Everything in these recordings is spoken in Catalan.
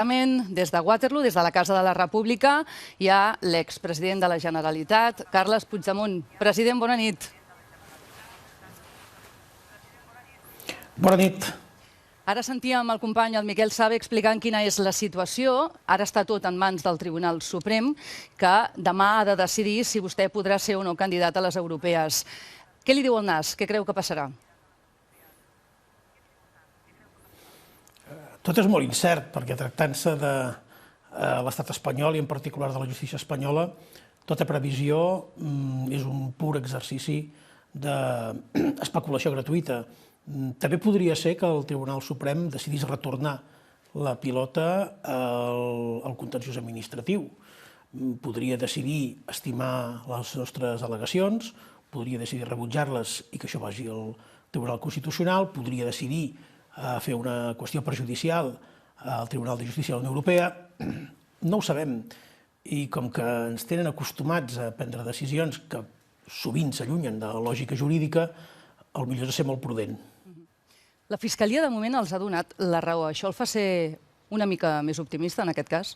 Des de Waterloo, des de la Casa de la República, hi ha l'expresident de la Generalitat, Carles Puigdemont. President, bona nit. Bona nit. Ara sentíem el company, el Miquel Sabe, explicant quina és la situació. Ara està tot en mans del Tribunal Suprem, que demà ha de decidir si vostè podrà ser o no candidat a les europees. Què li diu el nas? Què creu que passarà? Tot és molt incert, perquè tractant-se de l'estat espanyol i en particular de la justícia espanyola, tota previsió és un pur exercici d'especulació gratuïta. També podria ser que el Tribunal Suprem decidís retornar la pilota al contenciós administratiu. Podria decidir estimar les nostres al·legacions, podria decidir rebutjar-les i que això vagi al Tribunal Constitucional, podria decidir fer una qüestió perjudicial al Tribunal de Justícia de la Unió Europea. No ho sabem. I com que ens tenen acostumats a prendre decisions que sovint s'allunyen de la lògica jurídica, el millor és ser molt prudent. La Fiscalia de moment els ha donat la raó. Això el fa ser una mica més optimista en aquest cas?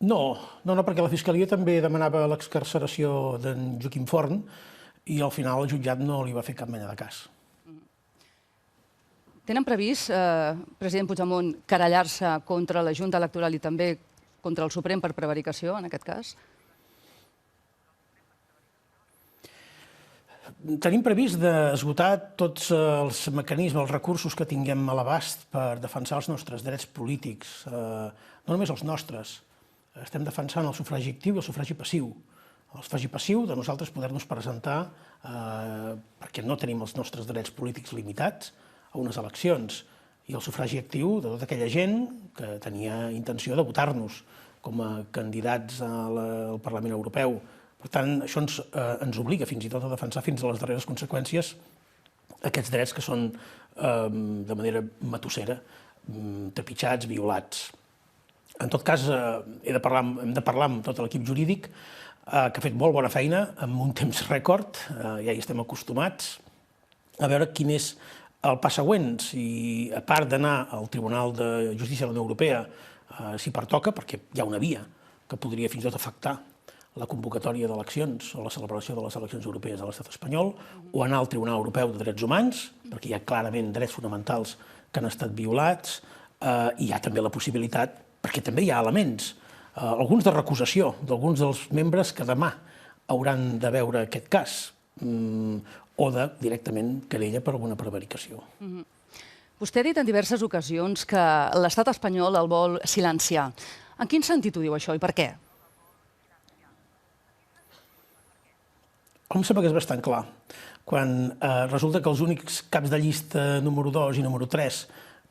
No, perquè la Fiscalia també demanava l'excarceració d'en Joaquim Forn i al final el jutjat no li va fer cap mena de cas. Tenen previst, president Puigdemont, querellar-se contra la Junta Electoral i també contra el Suprem per prevaricació, en aquest cas? Tenim previst d'esgotar tots els mecanismes, els recursos que tinguem a l'abast per defensar els nostres drets polítics, no només els nostres. Estem defensant el sufragi actiu i el sufragi passiu. El sufragi passiu de nosaltres poder-nos presentar, perquè no tenim els nostres drets polítics limitats, a unes eleccions, i el sufragi actiu de tota aquella gent que tenia intenció de votar-nos com a candidats al Parlament Europeu. Per tant, això ens obliga fins i tot a defensar fins a les darreres conseqüències aquests drets que són de manera matossera, trepitjats, violats. En tot cas, hem de parlar amb tot l'equip jurídic, que ha fet molt bona feina, amb un temps rècord, ja hi estem acostumats, a veure quin és el pas següent, si a part d'anar al Tribunal de Justícia de la Unió Europea, si pertoca, perquè hi ha una via que podria fins i tot afectar la convocatòria d'eleccions o la celebració de les eleccions europees a l'estat espanyol, o anar al Tribunal Europeu de Drets Humans, perquè hi ha clarament drets fonamentals que han estat violats, i hi ha també la possibilitat, perquè també hi ha elements, alguns de recusació d'alguns dels membres que demà hauran de veure aquest cas, o de directament querella per alguna prevaricació. Vostè ha dit en diverses ocasions que l'estat espanyol el vol silenciar. En quin sentit ho diu això i per què? Em sembla que és bastant clar. Quan resulta que els únics caps de llista número 2 i número 3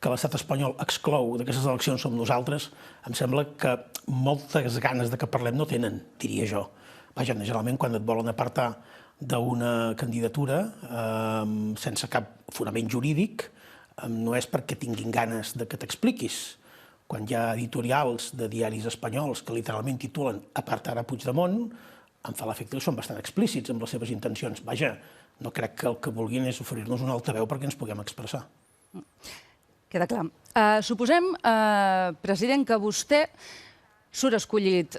que l'estat espanyol exclou d'aquestes eleccions som nosaltres, em sembla que moltes ganes de que parlem no tenen, diria jo. Vaja, generalment quan et volen apartar d'una candidatura sense cap fonament jurídic, no és perquè tinguin ganes de que t'expliquis. Quan hi ha editorials de diaris espanyols que literalment titulen "Apartar a Puigdemont", em fa l'efecte que són bastant explícits amb les seves intencions. Vaja, no crec que el que vulguin és oferir-nos un altaveu perquè ens puguem expressar. Queda clar. Suposem, president, que vostè surt escollit,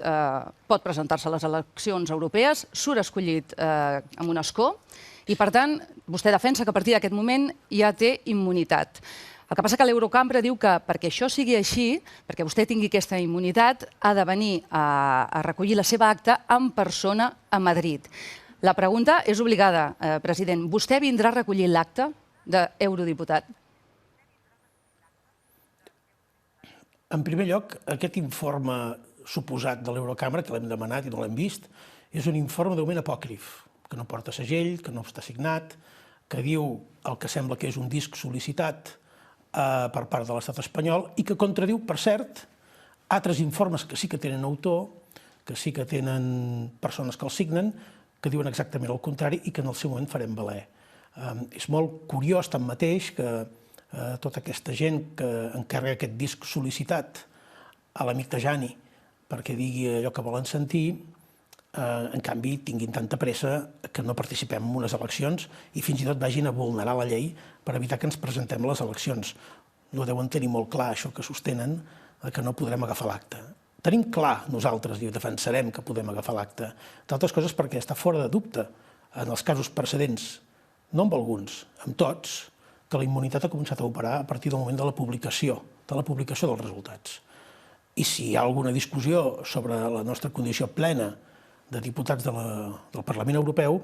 pot presentar-se a les eleccions europees, surt escollit amb un escó i, per tant, vostè defensa que a partir d'aquest moment ja té immunitat. El que passa que l'Eurocambra diu que perquè això sigui així, perquè vostè tingui aquesta immunitat, ha de venir a recollir la seva acta en persona a Madrid. La pregunta és obligada, president. Vostè vindrà a recollir l'acta d'eurodiputat? En primer lloc, aquest informe suposat de l'Eurocambra, que l'hem demanat i no l'hem vist, és un informe d'augment apòcrif, que no porta segell, que no està signat, que diu el que sembla que és un disc sol·licitat per part de l'estat espanyol i que contradiu, per cert, altres informes que sí que tenen autor, que sí que tenen persones que els signen, que diuen exactament el contrari i que en el seu moment farem valer. És molt curiós, tanmateix, que tota aquesta gent que encarrega aquest disc sol·licitat a l'amic Tajani perquè digui allò que volen sentir, en canvi tinguin tanta pressa que no participem en unes eleccions i fins i tot vagin a vulnerar la llei per evitar que ens presentem a les eleccions. no deuen tenir molt clar això que sostenen, que no podrem agafar l'acte. Tenim clar nosaltres i defensarem que podem agafar l'acte, d'altres coses perquè està fora de dubte, en els casos precedents, no amb alguns, amb tots, que la immunitat ha començat a operar a partir del moment de la publicació dels resultats. I si hi ha alguna discussió sobre la nostra condició plena de diputats del Parlament Europeu,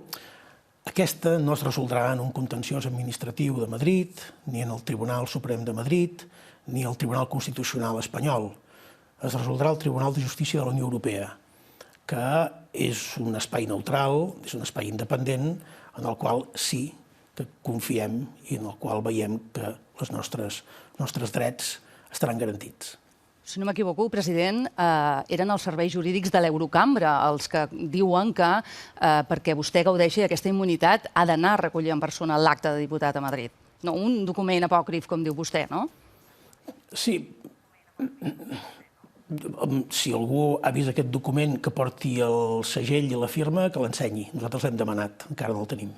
aquesta no es resoldrà en un contenciós administratiu de Madrid, ni en el Tribunal Suprem de Madrid, ni al Tribunal Constitucional espanyol. Es resoldrà al Tribunal de Justícia de la Unió Europea, que és un espai neutral, és un espai independent, en el qual sí que confiem i en el qual veiem que els nostres drets estaran garantits. Si no m'equivoco, president, eren els serveis jurídics de l'Eurocambra els que diuen que perquè vostè gaudeixi d'aquesta immunitat ha d'anar a recollir en persona l'acte de diputat a Madrid. No un document apòcrif, com diu vostè, no? Sí. Si algú ha vist aquest document que porti el segell i la firma, que l'ensenyi. Nosaltres l'hem demanat, encara no el tenim.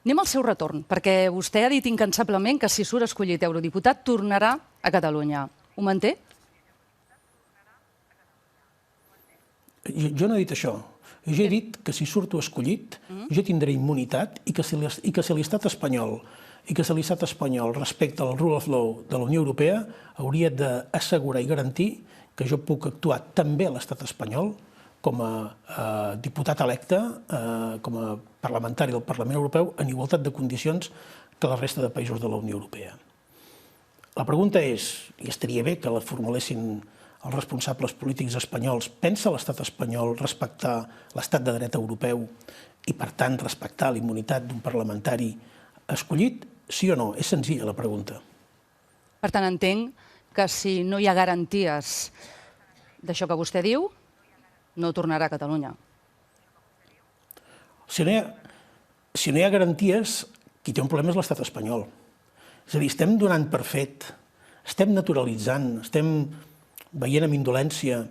Anem al seu retorn, perquè vostè ha dit incansablement que si surt escollit eurodiputat tornarà a Catalunya. Ho manté? Jo no he dit això. Jo he dit que si surto escollit, jo tindré immunitat i que si l'estat espanyol respecte al rule of law de la Unió Europea hauria d'assegurar i garantir que jo puc actuar també a l'estat espanyol com a diputat electe, com a parlamentari del Parlament Europeu, en igualtat de condicions que la resta de països de la Unió Europea. La pregunta és, i estaria bé que la formulessin els responsables polítics espanyols, pensa l'estat espanyol respectar l'estat de dret europeu i, per tant, respectar la immunitat d'un parlamentari escollit? Sí o no? És senzilla la pregunta. Per tant, entenc que si no hi ha garanties d'això que vostè diu, no tornarà a Catalunya. Si no hi ha garanties, qui té un problema és l'estat espanyol. És a dir, estem donant per fet, estem naturalitzant, estem veient amb indolència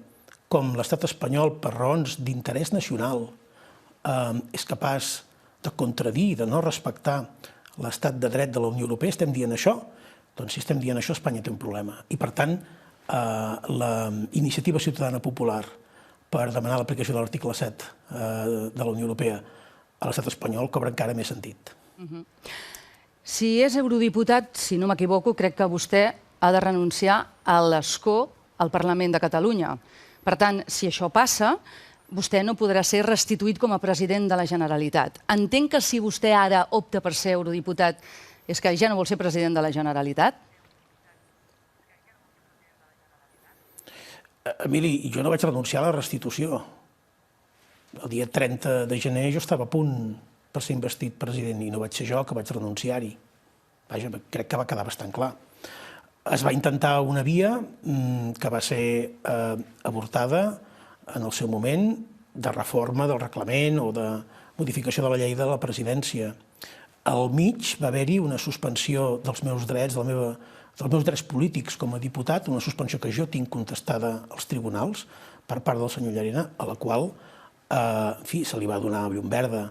com l'estat espanyol, per raons d'interès nacional, és capaç de contradir, de no respectar l'estat de dret de la Unió Europea. Estem dient això? Doncs si estem dient això, Espanya té un problema. I, per tant, la iniciativa ciutadana popular per demanar l'aplicació de l'article 7 de la Unió Europea a l'estat espanyol cobra encara més sentit. Si és eurodiputat, si no m'equivoco, crec que vostè ha de renunciar a l'escó al Parlament de Catalunya. Per tant, si això passa, vostè no podrà ser restituït com a president de la Generalitat. Entenc que si vostè ara opta per ser eurodiputat és que ja no vol ser president de la Generalitat? Emili, jo no vaig renunciar a la restitució. El dia 30 de gener jo estava a punt per ser investit president i no vaig ser jo que vaig renunciar-hi. Vaja, crec que va quedar bastant clar. Es va intentar una via que va ser avortada en el seu moment de reforma del reglament o de modificació de la llei de la presidència. Al mig va haver-hi una suspensió dels meus drets, dels meus drets polítics com a diputat, una suspensió que jo tinc contestada als tribunals per part del senyor Llarena, a la qual se li va donar llum verda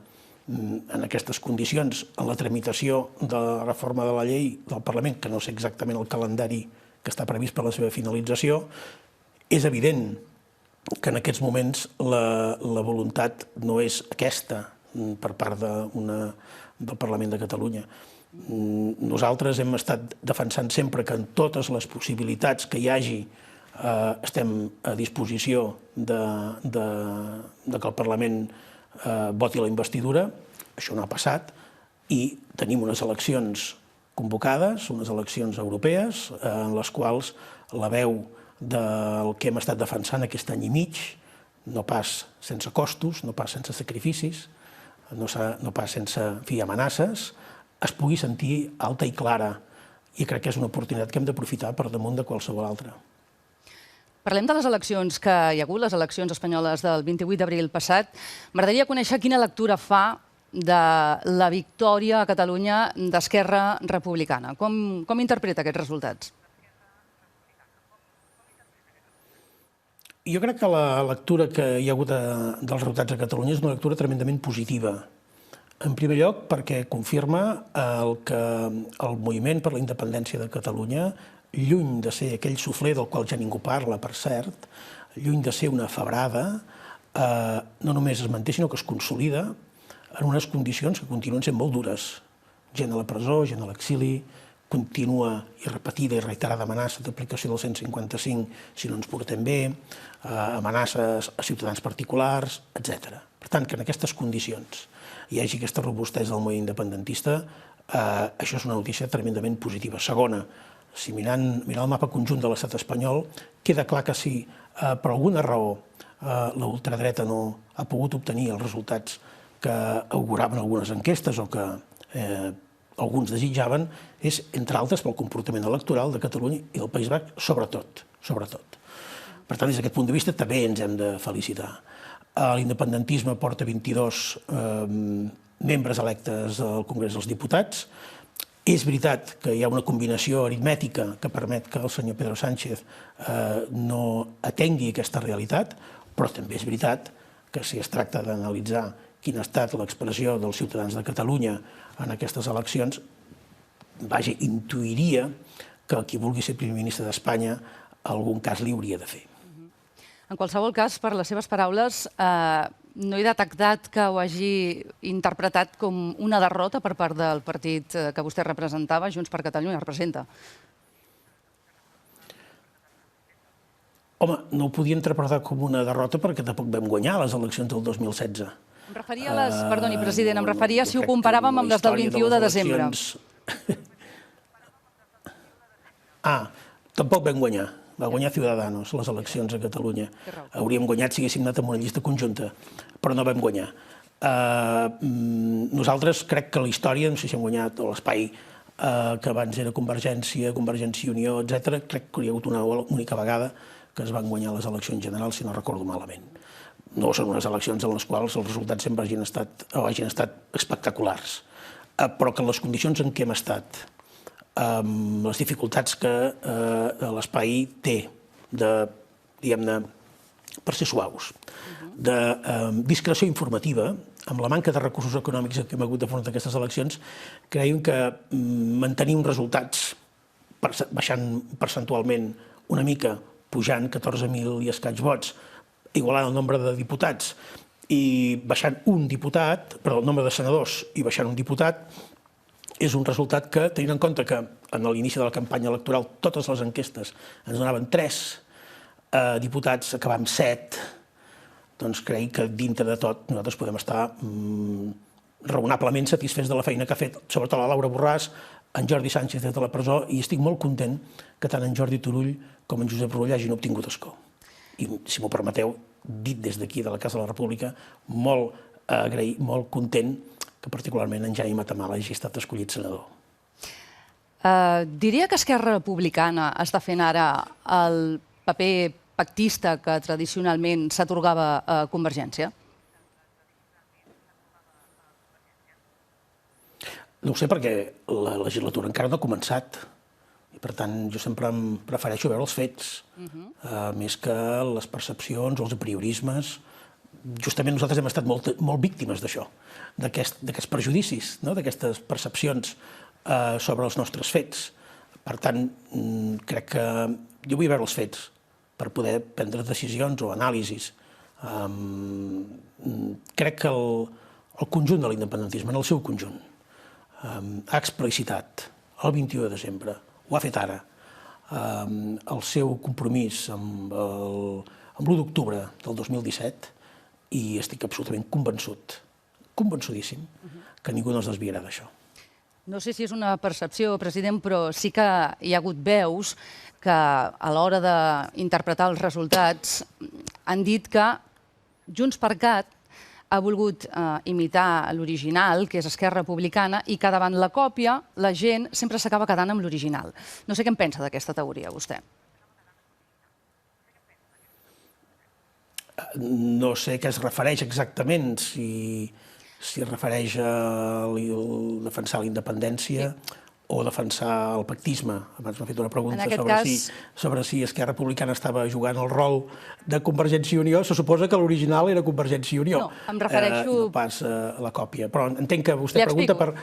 en aquestes condicions, en la tramitació de la reforma de la llei del Parlament, que no sé exactament el calendari que està previst per a la seva finalització. És evident que en aquests moments la voluntat no és aquesta per part del Parlament de Catalunya. Nosaltres hem estat defensant sempre que en totes les possibilitats que hi hagi estem a disposició que el Parlament voti la investidura. Això no ha passat i tenim unes eleccions convocades, unes eleccions europees, en les quals la veu del que hem estat defensant aquest any i mig, no pas sense costos, no pas sense sacrificis, no pas sense amenaces, es pugui sentir alta i clara. I crec que és una oportunitat que hem d'aprofitar per damunt de qualsevol altra. Parlem de les eleccions que hi ha hagut, les eleccions espanyoles del 28 d'abril passat. M'agradaria conèixer quina lectura fa de la victòria a Catalunya d'Esquerra Republicana. Com interpreta aquests resultats? Jo crec que la lectura que hi ha hagut dels resultats a Catalunya és una lectura tremendament positiva. En primer lloc, perquè confirma que el moviment per la independència de Catalunya, lluny de ser aquell suflé del qual ja ningú parla, per cert, lluny de ser una febrada, no només es manté, sinó que es consolida en unes condicions que continuen sent molt dures. Gent a la presó, gent a l'exili, continua i repetida i reiterada amenaça d'aplicació del 155 si no ens portem bé, amenaces a ciutadans particulars, etc. Per tant, que en aquestes condicions hi hagi aquesta robustesa del moviment independentista, això és una notícia tremendament positiva. Segona, si mirant el mapa conjunt de l'estat espanyol, queda clar que si per alguna raó la ultradreta no ha pogut obtenir els resultats que auguraven algunes enquestes o que alguns desitjaven, és, entre altres, pel comportament electoral de Catalunya i del País Basc, sobretot. Per tant, des d'aquest punt de vista, també ens hem de felicitar. L'independentisme porta 22 membres electes al Congrés dels Diputats. És veritat que hi ha una combinació aritmètica que permet que el senyor Pedro Sánchez no atengui aquesta realitat, però també és veritat que si es tracta d'analitzar quina ha estat l'expressió dels ciutadans de Catalunya en aquestes eleccions, vaja, intuiria que qui vulgui ser primer ministre d'Espanya algun cas li hauria de fer. En qualsevol cas, per les seves paraules, no he detectat que ho hagi interpretat com una derrota per part del partit que vostè representava, Junts per Catalunya, representa. Home, no ho podia interpretar com una derrota perquè tampoc vam guanyar les eleccions del 2016. Em referia a les... Perdoni, president, em referia si ho comparàvem amb les del 21 de desembre. Tampoc vam guanyar. Va guanyar Ciudadanos les eleccions a Catalunya. Hauríem guanyat si haguéssim anat amb una llista conjunta, però no vam guanyar. Nosaltres crec que la història, no sé si hem guanyat l'espai que abans era Convergència, Convergència i Unió, etc. Crec que hi ha hagut una única vegada que es van guanyar les eleccions generals, si no recordo malament. No són unes eleccions en les quals els resultats sempre hagin estat espectaculars, però que en les condicions en què hem estat, amb les dificultats que l'espai té diguem-ne, per ser suaus, de discreció informativa, amb la manca de recursos econòmics que hem hagut d'afrontar aquestes eleccions, creiem que mantenir uns resultats baixant percentualment una mica, pujant 14.000 i escaig vots, igualant el nombre de diputats i baixant un diputat, perdó, el nombre de senadors i baixant un diputat, és un resultat que, tenint en compte que en l'inici de la campanya electoral totes les enquestes ens donaven 3 diputats, acabar amb 7, doncs crec que dintre de tot nosaltres podem estar raonablement satisfets de la feina que ha fet, sobretot la Laura Borràs, en Jordi Sánchez des de la presó, i estic molt content que tant en Jordi Turull com en Josep Rull hagin obtingut escó. I, si m'ho permeteu, dit des d'aquí, de la Casa de la República, molt agraït, molt content que particularment en Jaime Matamala hagi estat escollit senador. Diria que Esquerra Republicana està fent ara el paper pactista que tradicionalment s'atorgava a Convergència? No ho sé, perquè la legislatura encara no ha començat. I, per tant, jo sempre em prefereixo veure els fets, més que les percepcions o els apriorismes. Justament nosaltres hem estat molt víctimes d'això, d'aquests prejudicis, d'aquestes percepcions sobre els nostres fets. Per tant, crec que jo vull veure els fets per poder prendre decisions o anàlisis. Crec que el conjunt de l'independentisme, en el seu conjunt, ha explicitat el 21 de desembre, ho ha fet ara, el seu compromís amb l'1 d'octubre del 2017, i estic absolutament convençut, convençudíssim, que ningú no es desviarà d'això. No sé si és una percepció, president, però sí que hi ha hagut veus que a l'hora d'interpretar els resultats han dit que Junts per Cat ha volgut imitar l'original, que és Esquerra Republicana, i que davant la còpia la gent sempre s'acaba quedant amb l'original. No sé què en pensa d'aquesta teoria, vostè. No sé a què es refereix exactament, si es refereix a defensar la independència o defensar el pactisme. Abans m'ha fet una pregunta sobre si Esquerra Republicana estava jugant el rol de Convergència i Unió. Se suposa que l'original era Convergència i Unió. No, em refereixo... No pas la còpia. Però entenc que vostè pregunta per...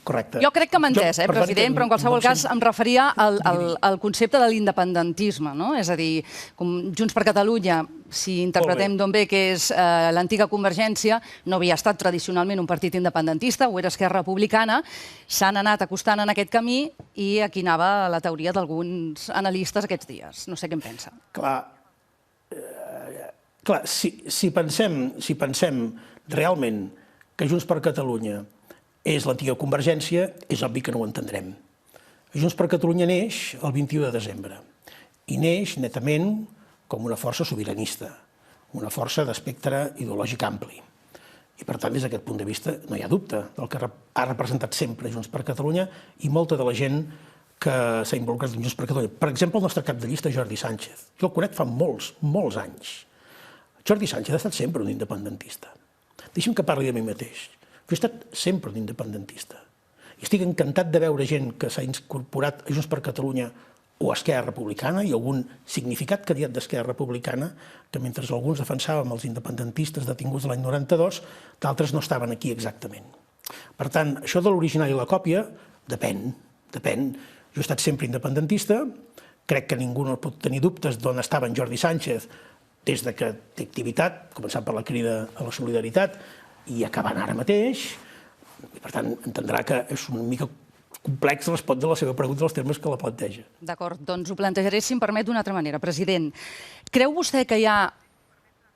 Correcte. Jo crec que m'ha entès, president, però en qualsevol cas em referia al concepte de l'independentisme, no? És a dir, Junts per Catalunya, si interpretem d'on ve que és l'antiga Convergència, no havia estat tradicionalment un partit independentista, ho era Esquerra Republicana, s'han anat acostant en aquest camí i aquí anava la teoria d'alguns analistes aquests dies. No sé què en pensa. Clar, si pensem realment que Junts per Catalunya és l'antiga Convergència, és obvi que no ho entendrem. Junts per Catalunya neix el 21 de desembre i neix netament com una força sobiranista, una força d'espectre ideològic ampli. I per tant, des d'aquest punt de vista, no hi ha dubte del que ha representat sempre Junts per Catalunya i molta de la gent que s'ha involucrat en Junts per Catalunya. Per exemple, el nostre cap de llista, Jordi Sánchez. Jo el conec fa molts anys. Jordi Sánchez ha estat sempre un independentista. Deixi'm que parli de mi mateix. Jo he estat sempre un independentista. I estic encantat de veure gent que s'ha incorporat a Junts per Catalunya o a Esquerra Republicana i algun significat candidat d'Esquerra Republicana que mentre alguns defensàvem els independentistes detinguts l'any 92, d'altres no estaven aquí exactament. Per tant, això de l'original i la còpia depèn. Jo he estat sempre independentista, crec que ningú no pot tenir dubtes d'on estava en Jordi Sánchez des que té activitat, començant per la crida a la solidaritat, i acabant ara mateix, i per tant entendrà que és una mica complex respondre la seva pregunta dels termes que la planteja. D'acord, doncs ho plantejaré, si em permet, d'una altra manera. President, creu vostè que hi ha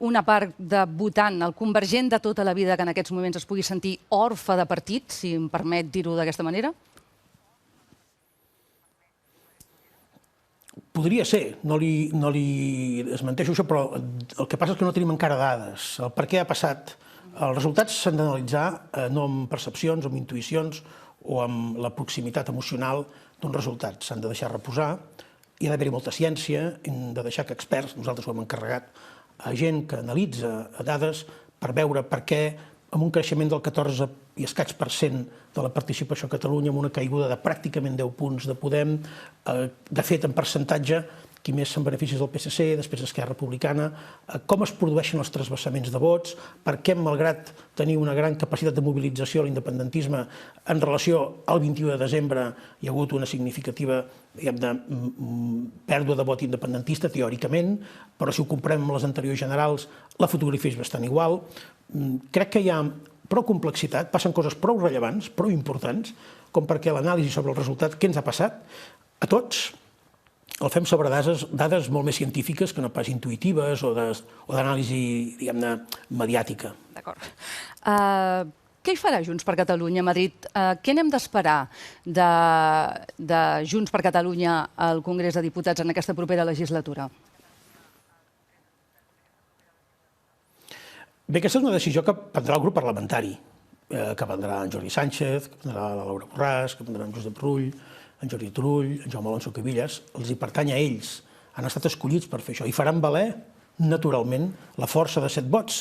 una part de votant, el convergent de tota la vida que en aquests moments es pugui sentir orfe de partit, si em permet dir-ho d'aquesta manera? Podria ser, no li desmenteixo això, però el que passa és que no tenim encara dades. El per què ha passat... Els resultats s'han d'analitzar no amb percepcions, amb intuïcions o amb la proximitat emocional d'un resultat. S'han de deixar reposar, hi ha d'haver-hi molta ciència, hem de deixar que experts, nosaltres ho hem encarregat, a gent que analitza dades per veure per què amb un creixement del 14 i escaig % de la participació a Catalunya, amb una caiguda de pràcticament 10 punts de Podem, de fet, en percentatge, qui més se'n beneficia és el PSC, després Esquerra Republicana, com es produeixen els transvasaments de vots, per què, malgrat tenir una gran capacitat de mobilització a l'independentisme, en relació al 21 de desembre hi ha hagut una significativa pèrdua de vot independentista, teòricament, però si ho comparem amb les anteriors generals, la fotografia és bastant igual. Crec que hi ha prou complexitat, passen coses prou rellevants, prou importants, com perquè l'anàlisi sobre el resultat, què ens ha passat, a tots, el fem sobre dades molt més científiques que no pas intuïtives o d'anàlisi, diguem-ne, mediàtica. D'acord. Què hi farà Junts per Catalunya a Madrid? Què n'hem d'esperar de Junts per Catalunya al Congrés de Diputats en aquesta propera legislatura? Bé, aquesta és una decisió que prendrà el grup parlamentari, que prendrà en Jordi Sánchez, que prendrà la Laura Borràs, que prendrà en Josep Rull, en Jordi Turull, en Jaume Alonso Cuevillas, els hi pertany a ells, han estat escollits per fer això i faran valer, naturalment, la força de 7 vots,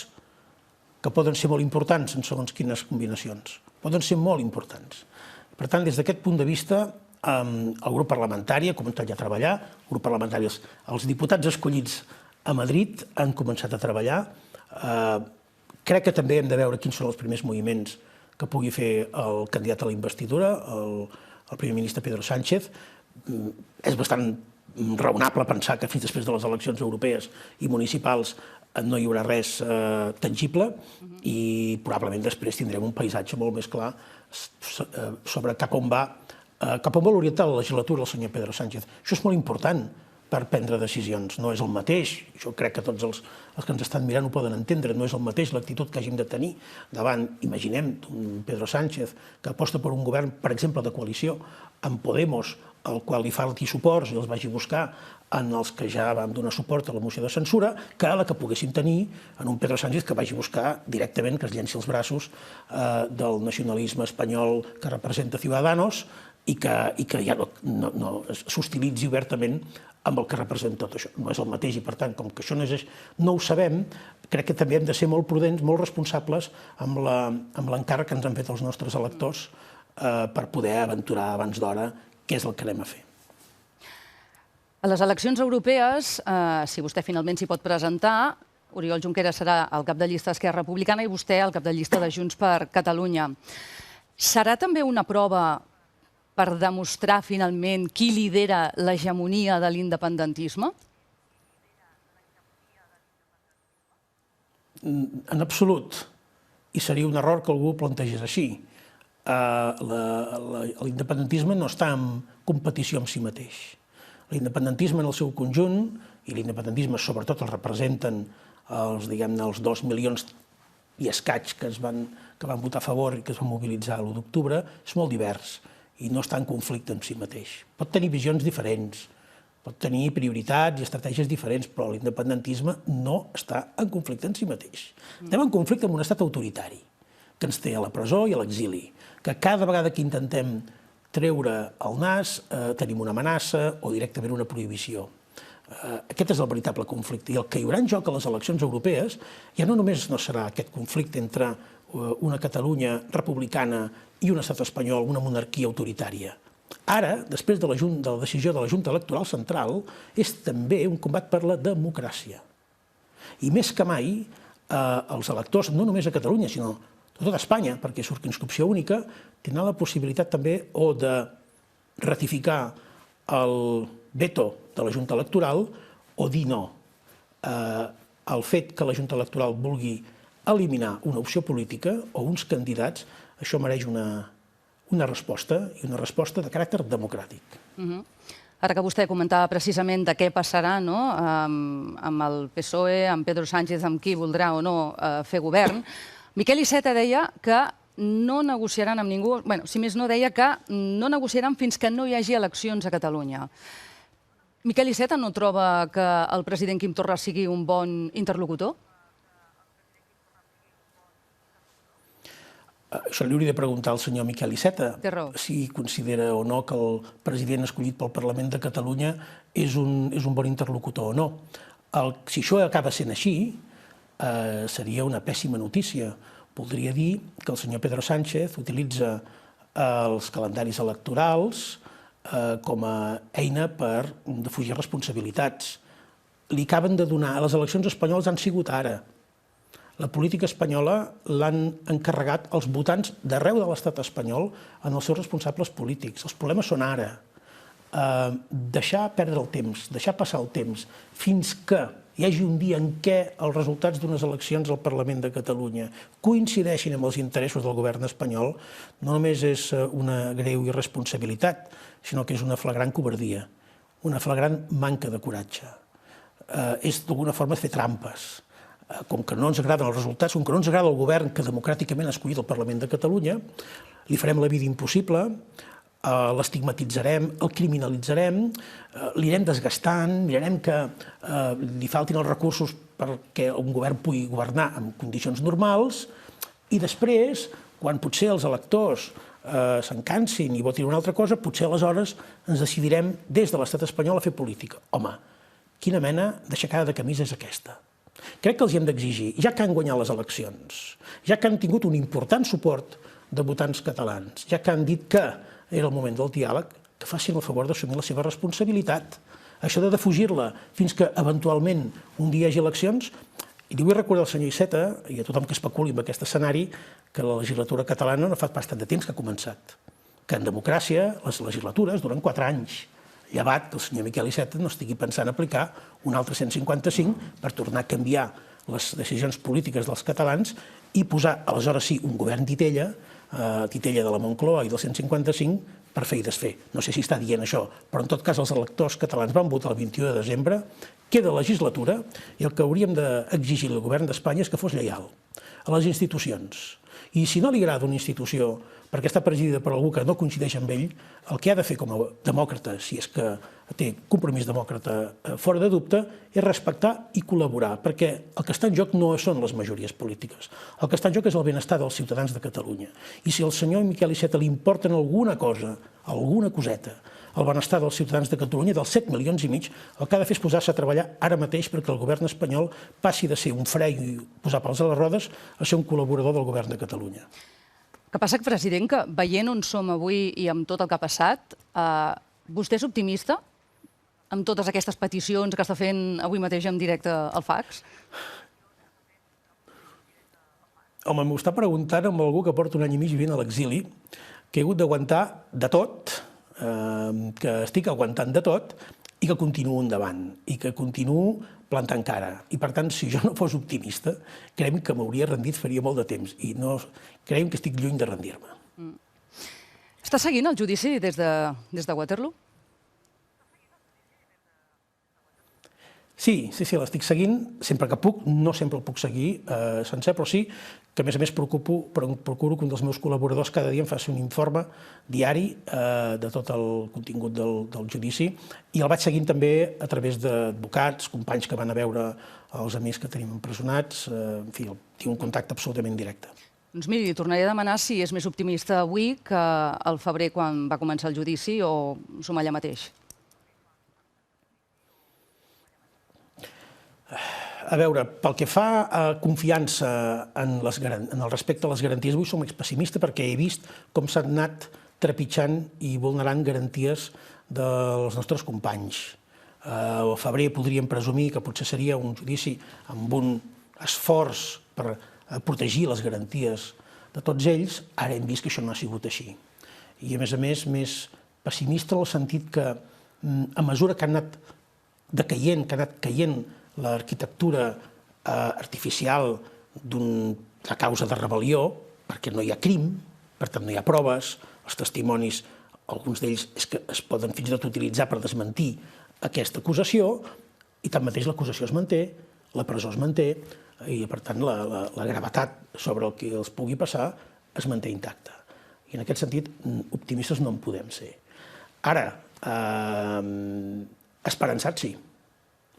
que poden ser molt importants en segons quines combinacions. Poden ser molt importants. Per tant, des d'aquest punt de vista, el grup parlamentari ha començat ja a treballar, el grup parlamentari, els diputats escollits a Madrid han començat a treballar. Crec que també hem de veure quins són els primers moviments que pugui fer el candidat a la investidura, el primer ministre Pedro Sánchez. És bastant raonable pensar que fins després de les eleccions europees i municipals no hi haurà res tangible i probablement després tindrem un paisatge molt més clar sobre cap on vol orientar la legislatura el senyor Pedro Sánchez. Això és molt important per prendre decisions. No és el mateix, jo crec que tots els que ens estan mirant ho poden entendre, no és el mateix l'actitud que hàgim de tenir davant, imaginem, un Pedro Sánchez que aposta per un govern, per exemple, de coalició amb Podemos, al qual li falti suports i els vagi a buscar en els que ja vam donar suport a la moció de censura, que la que poguéssim tenir en un Pedro Sánchez que vagi a buscar directament, que es llenci els braços del nacionalisme espanyol que representa Ciudadanos i que ja no s'hostilitzi obertament amb el que representa tot això. No és el mateix i, per tant, com que això no ho sabem, crec que també hem de ser molt prudents, molt responsables amb l'encàrrec que ens han fet els nostres electors per poder aventurar abans d'hora què és el que anem a fer. A les eleccions europees, si vostè finalment s'hi pot presentar, Oriol Junqueras serà el cap de llista d'Esquerra Republicana i vostè el cap de llista de Junts per Catalunya. Serà també una prova per demostrar finalment qui lidera l'hegemonia de l'independentisme? En absolut. I seria un error que algú ho plantegés així. L'independentisme no està en competició amb si mateix. L'independentisme en el seu conjunt, i l'independentisme sobretot el representen els 2 milions i escaig que van votar a favor i que es van mobilitzar l'1 d'octubre, és molt divers i no està en conflicte amb si mateix. Pot tenir visions diferents, pot tenir prioritats i estratègies diferents, però l'independentisme no està en conflicte en si mateix. Estem en conflicte amb un estat autoritari, que ens té a la presó i a l'exili, que cada vegada que intentem treure el nas tenim una amenaça o directament una prohibició. Aquest és el veritable conflicte. I el que hi haurà en joc a les eleccions europees ja no només no serà aquest conflicte entre una Catalunya republicana i un estat espanyol, una monarquia autoritària. Ara, després de la decisió de la Junta Electoral Central, és també un combat per la democràcia. I més que mai, els electors, no només a Catalunya, sinó a tota Espanya, perquè és circumscripció única, tindran la possibilitat també o de ratificar el veto de la Junta Electoral o dir no. El fet que la Junta Electoral vulgui eliminar una opció política o uns candidats, això mereix una resposta, i una resposta de caràcter democràtic. Ara que vostè comentava precisament de què passarà amb el PSOE, amb Pedro Sánchez, amb qui voldrà o no fer govern, Miquel Iceta deia que no negociaran amb ningú, si més no deia que no negociaran fins que no hi hagi eleccions a Catalunya. Miquel Iceta no troba que el president Quim Torra sigui un bon interlocutor? Això li hauria de preguntar al senyor Miquel Iceta si considera o no que el president escollit pel Parlament de Catalunya és un bon interlocutor o no. Si això acaba sent així, seria una pèssima notícia. Voldria dir que el senyor Pedro Sánchez utilitza els calendaris electorals com a eina per defugir responsabilitats. Li acaben de donar, les eleccions espanyoles han sigut ara. La política espanyola l'han encarregat els votants d'arreu de l'estat espanyol en els seus responsables polítics. Els problemes són ara. Deixar perdre el temps, deixar passar el temps, fins que hi hagi un dia en què els resultats d'unes eleccions al Parlament de Catalunya coincideixin amb els interessos del govern espanyol, no només és una greu irresponsabilitat, sinó que és una flagrant covardia, una flagrant manca de coratge. És d'alguna forma fer trampes. Com que no ens agraden els resultats, com que no ens agrada el govern que democràticament ha escollit el Parlament de Catalunya, li farem la vida impossible, l'estigmatitzarem, el criminalitzarem, l'irem desgastant, mirarem que li faltin els recursos perquè un govern pugui governar en condicions normals i després, quan potser els electors s'encansin i votin una altra cosa, potser aleshores ens decidirem des de l'estat espanyol a fer política. Home, quina mena d'aixecada de camisa és aquesta? Crec que els hi hem d'exigir, ja que han guanyat les eleccions, ja que han tingut un important suport de votants catalans, ja que han dit que era el moment del diàleg, que facin el favor d'assumir la seva responsabilitat. Això de defugir-la fins que eventualment un dia hi hagi eleccions, i li vull recordar al senyor Iceta i a tothom que especuli amb aquest escenari que la legislatura catalana no fa pas tant de temps que ha començat, que en democràcia les legislatures duren 4 anys, llevat que el senyor Miquel Iceta no estigui pensant aplicar un altre 155 per tornar a canviar les decisions polítiques dels catalans i posar, aleshores sí, un govern titella de la Moncloa i del 155 per fer i desfer. No sé si està dient això, però en tot cas els electors catalans van votar el 21 de desembre, queda legislatura i el que hauríem d'exigir al govern d'Espanya és que fos lleial a les institucions. I si no li agrada una institució perquè està presidida per algú que no coincideix amb ell, el que ha de fer com a demòcrata, si és que té compromís demòcrata fora de dubte, és respectar i col·laborar, perquè el que està en joc no són les majories polítiques. El que està en joc és el benestar dels ciutadans de Catalunya. I si al senyor Miquel Iceta li importen alguna cosa, alguna coseta, el benestar dels ciutadans de Catalunya, dels 7 milions i mig, el que ha de fer és posar-se a treballar ara mateix perquè el govern espanyol passi de ser un fre i posar pals a les rodes a ser un col·laborador del govern de Catalunya. que passa, president, que veient on som avui i amb tot el que ha passat, vostè és optimista amb totes aquestes peticions que està fent avui mateix en directe al fax? Home, m'ho està preguntant amb algú que porta un any i mig vivint a l'exili, que he hagut d'aguantar de tot, que estic aguantant de tot i que continuo endavant, i que continuo plantant cara. I, per tant, si jo no fos optimista, creiem que m'hauria rendit faria molt de temps, i no creiem que estic lluny de rendir-me. Està seguint el judici des de Waterloo? Sí, l'estic seguint sempre que puc, no sempre el puc seguir sencer, però sí que, a més, procuro que un dels meus col·laboradors cada dia em faci un informe diari de tot el contingut del judici, i el vaig seguint també a través d'advocats, companys que van a veure els amics que tenim empresonats, en fi, tinc un contacte absolutament directe. Doncs miri, li tornaré a demanar si és més optimista avui que al febrer quan va començar el judici o som allà mateix. A veure, pel que fa a confiança en el respecte a les garanties, avui som més pessimista perquè he vist com s'han anat trepitjant i vulnerant garanties dels nostres companys. Al febrer podríem presumir que potser seria un judici amb un esforç per protegir les garanties de tots ells. Ara hem vist que això no ha sigut així. I, a més, més pessimista en el sentit que, a mesura que ha anat decaient, que ha anat caient l'arquitectura artificial d'una causa de rebel·lió, perquè no hi ha crim, per tant no hi ha proves, els testimonis, alguns d'ells és que es poden fins i tot utilitzar per desmentir aquesta acusació, i tanmateix l'acusació es manté, la presó es manté, i per tant la gravetat sobre el que els pugui passar es manté intacta. I en aquest sentit, optimistes no en podem ser. Ara, esperançats sí.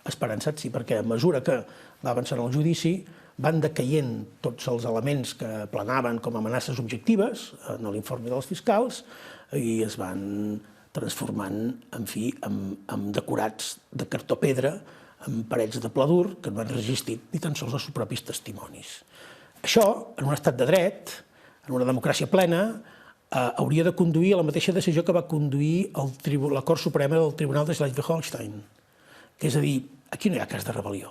Esperançat sí, perquè a mesura que va avançant el judici van decaient tots els elements que planaven com a amenaces objectives en l'informe dels fiscals i es van transformant, en fi, en decorats de cartó pedra, en parets de pla dur que no han resistit ni tan sols els seus propis testimonis. Això, en un estat de dret, en una democràcia plena, hauria de conduir a la mateixa decisió que va conduir la Cort Suprema del Tribunal de Schleswig-Holstein. És a dir, aquí no hi ha cas de rebel·lió.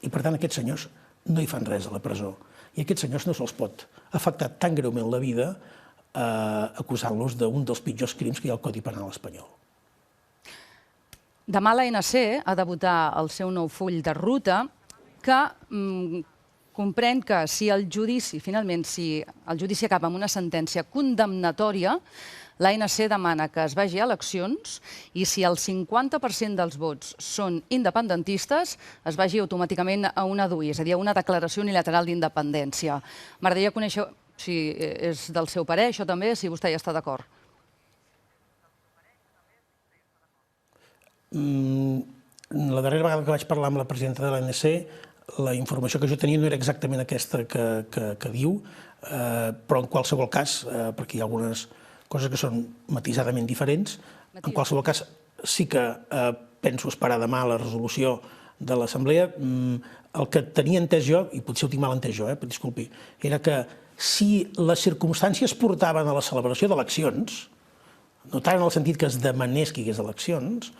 I, per tant, aquests senyors no hi fan res a la presó. I aquests senyors no se'ls pot afectar tan greument la vida acusant-los d'un dels pitjors crims que hi ha al Codi Penal espanyol. Demà l'ANC ha de votar el seu nou full de ruta que comprèn que si el judici, finalment, si el judici acaba amb una sentència condemnatòria, l'ANC demana que es vagi a eleccions i si el 50% dels vots són independentistes, es vagi automàticament a una DUI, és a dir, a una declaració unilateral d'independència. M'agradaria conèixer si és del seu parer, això també, si vostè hi està d'acord. La darrera vegada que vaig parlar amb la presidenta de l'ANC, la informació que jo tenia no era exactament aquesta que diu, però en qualsevol cas, perquè hi ha algunes coses que són matisadament diferents. En qualsevol cas, sí que penso esperar demà la resolució de l'Assemblea. El que tenia entès jo, i potser ho tinc mal entès jo, disculpi, era que si les circumstàncies portaven a la celebració d'eleccions, no tant en el sentit que es demanés que hi hagués eleccions,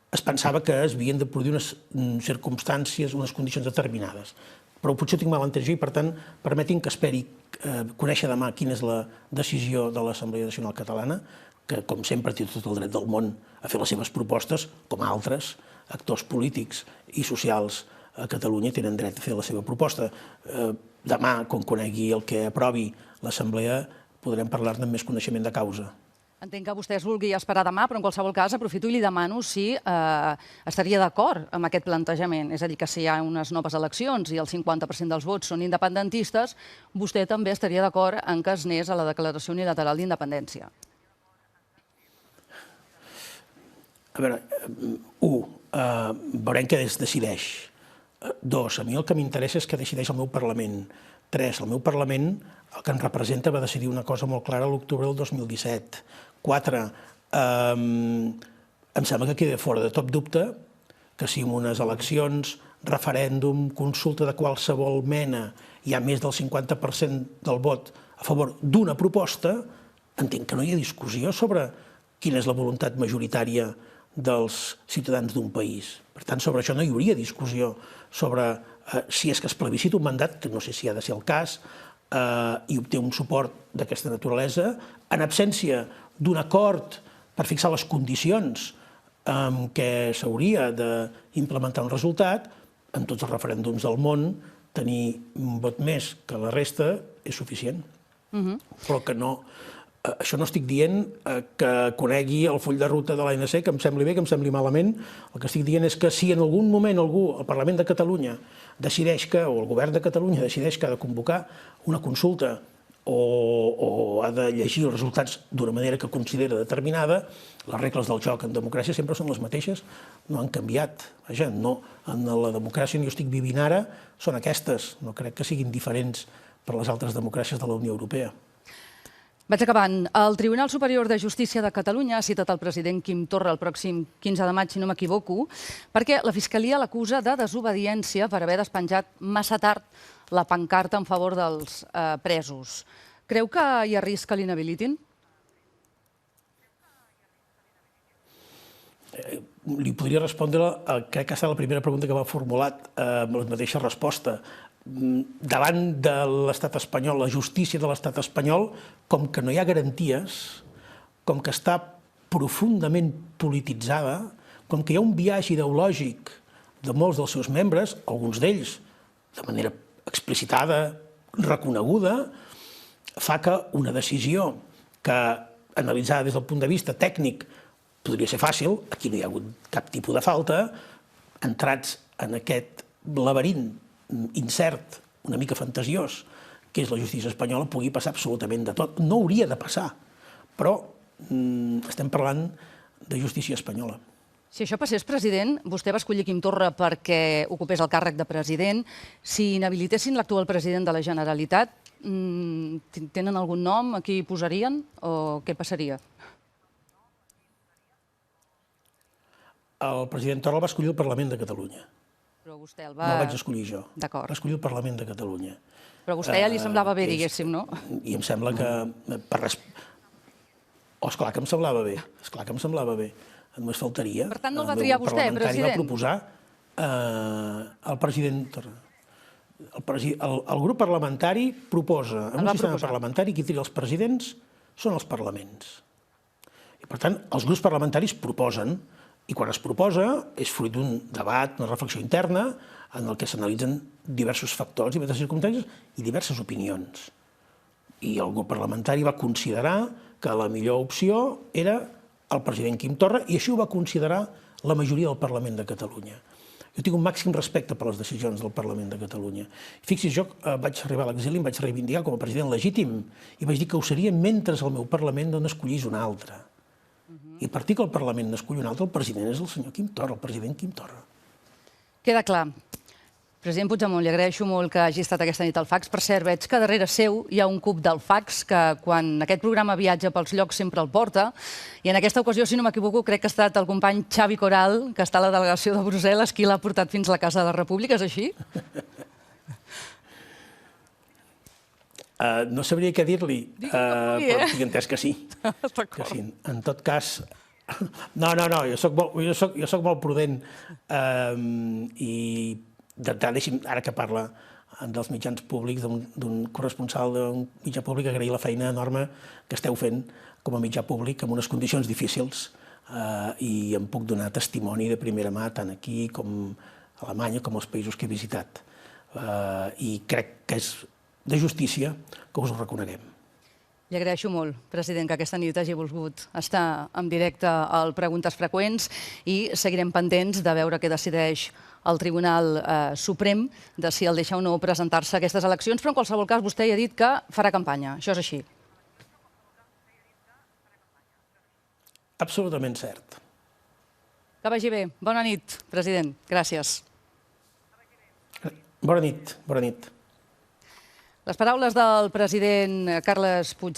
es pensava que es havien de produir unes circumstàncies, unes condicions determinades. Però potser ho tinc mal entès jo i, per tant, permetin que esperi conèixer demà quina és la decisió de l'Assemblea Nacional Catalana, que, com sempre, té tot el dret del món a fer les seves propostes, com altres actors polítics i socials a Catalunya tenen dret a fer la seva proposta. Demà, quan conegui el que aprovi l'Assemblea, podrem parlar-ne amb més coneixement de causa. Entenc que vostè es vulgui esperar demà, però en qualsevol cas aprofito i li demano si estaria d'acord amb aquest plantejament. És a dir, que si hi ha unes noves eleccions i el 50% dels vots són independentistes, vostè també estaria d'acord en que es anés a la declaració unilateral d'independència. A veure, veurem què es decideix. 2, a mi el que m'interessa és què decideix el meu Parlament. 3, el meu Parlament, el que ens representa, va decidir una cosa molt clara a l'octubre del 2017. 4, em sembla que queda fora de tot dubte que si en unes eleccions referèndum, consulta de qualsevol mena, hi ha més del 50% del vot a favor d'una proposta, entenc que no hi ha discussió sobre quina és la voluntat majoritària dels ciutadans d'un país. Per tant, sobre això no hi hauria discussió sobre si és que es plebiscita un mandat, que no sé si ha de ser el cas, i obté un suport d'aquesta naturalesa, en absència d'un acord per fixar les condicions en què s'hauria d'implementar un resultat, en tots els referèndums del món, tenir un vot més que la resta és suficient. Però que no... Això no estic dient que conegui el full de ruta de l'ANC, que em sembli bé, que em sembli malament. El que estic dient és que si en algun moment algú, al Parlament de Catalunya, decideix que, o el govern de Catalunya decideix que ha de convocar una consulta o ha de llegir els resultats d'una manera que considera determinada, les regles del joc en democràcia sempre són les mateixes, no han canviat. Vaja, no, en la democràcia on jo estic vivint ara són aquestes, no crec que siguin diferents per les altres democràcies de la Unió Europea. Vaig acabant. El Tribunal Superior de Justícia de Catalunya ha citat el president Quim Torra el pròxim 15 de maig, si no m'equivoco, perquè la Fiscalia l'acusa de desobediència per haver despenjat massa tard la pancarta en favor dels presos. Creu que hi ha risc que l'inhabilitin? Li podria respondre, crec que ha estat la primera pregunta que m'ha formulat amb la mateixa resposta. Davant de l'estat espanyol, la justícia de l'estat espanyol, com que no hi ha garanties, com que està profundament polititzada, com que hi ha un biaix ideològic de molts dels seus membres, alguns d'ells de manera explicitada, reconeguda, fa que una decisió que, analitzada des del punt de vista tècnic, podria ser fàcil, aquí no hi ha hagut cap tipus de falta, entrats en aquest laberint incert, una mica fantasiós, que és la justícia espanyola, pugui passar absolutament de tot. No hauria de passar, però estem parlant de justícia espanyola. Si això passés, president, vostè va escollir Quim Torra perquè ocupés el càrrec de president. Si inhabilitessin l'actual president de la Generalitat, tenen algun nom a qui posarien o què passaria? El president Torra el va escollir el Parlament de Catalunya. Però vostè el No el vaig escollir jo. D'acord. Va escollir el Parlament de Catalunya. Però a vostè ja li semblava bé, diguéssim, no? I em sembla que... Esclar que em semblava bé. Esclar que em semblava bé. Només faltaria. Per tant, no el va triar vostè, president? Va proposar el president Torra. El grup parlamentari proposa, en un sistema parlamentari, qui tria els presidents són els parlaments. I, per tant, els grups parlamentaris proposen, i quan es proposa és fruit d'un debat, una reflexió interna, en el que s'analitzen diversos factors, diverses circumstàncies i diverses opinions. I el grup parlamentari va considerar que la millor opció era el president Quim Torra, i així ho va considerar la majoria del Parlament de Catalunya. Jo tinc un màxim respecte per les decisions del Parlament de Catalunya. Fixi's, jo vaig arribar a l'exili, em vaig reivindicar com a president legítim, i vaig dir que ho seria mentre el meu Parlament no n'escollís un altre. I a partir que el Parlament n'escull un altre, el president és el senyor Quim Torra, el president Quim Torra. Queda clar. President Puigdemont, li agraeixo molt que hagi estat aquesta nit al Fax. Per cert, veig que darrere seu hi ha un cub del Fax que quan aquest programa viatja pels llocs sempre el porta. I en aquesta ocasió, si no m'equivoco, crec que ha estat el company Xavi Coral, que està a la delegació de Brussel·les, qui l'ha portat fins a la Casa de la República. És així? No sabria què dir-li, però tinc entès que sí. En tot cas... No, jo soc molt prudent i deixi'm, ara que parla dels mitjans públics, d'un corresponsal d'un mitjà públic, agrair la feina enorme que esteu fent com a mitjà públic en unes condicions difícils i em puc donar testimoni de primera mà tant aquí com a Alemanya com als països que he visitat. I crec que és de justícia que us ho reconeguem. Li agraeixo molt, president, que aquesta nit hagi volgut estar en directe al Preguntes Freqüents i seguirem pendents de veure què decideix el Tribunal Suprem de si el deixa o no presentar-se a aquestes eleccions, però en qualsevol cas vostè ja ha dit que farà campanya. Això és així. Absolutament cert. Que vagi bé. Bona nit, president. Gràcies. Bona nit, bona nit. Les paraules del president Carles Puigdemont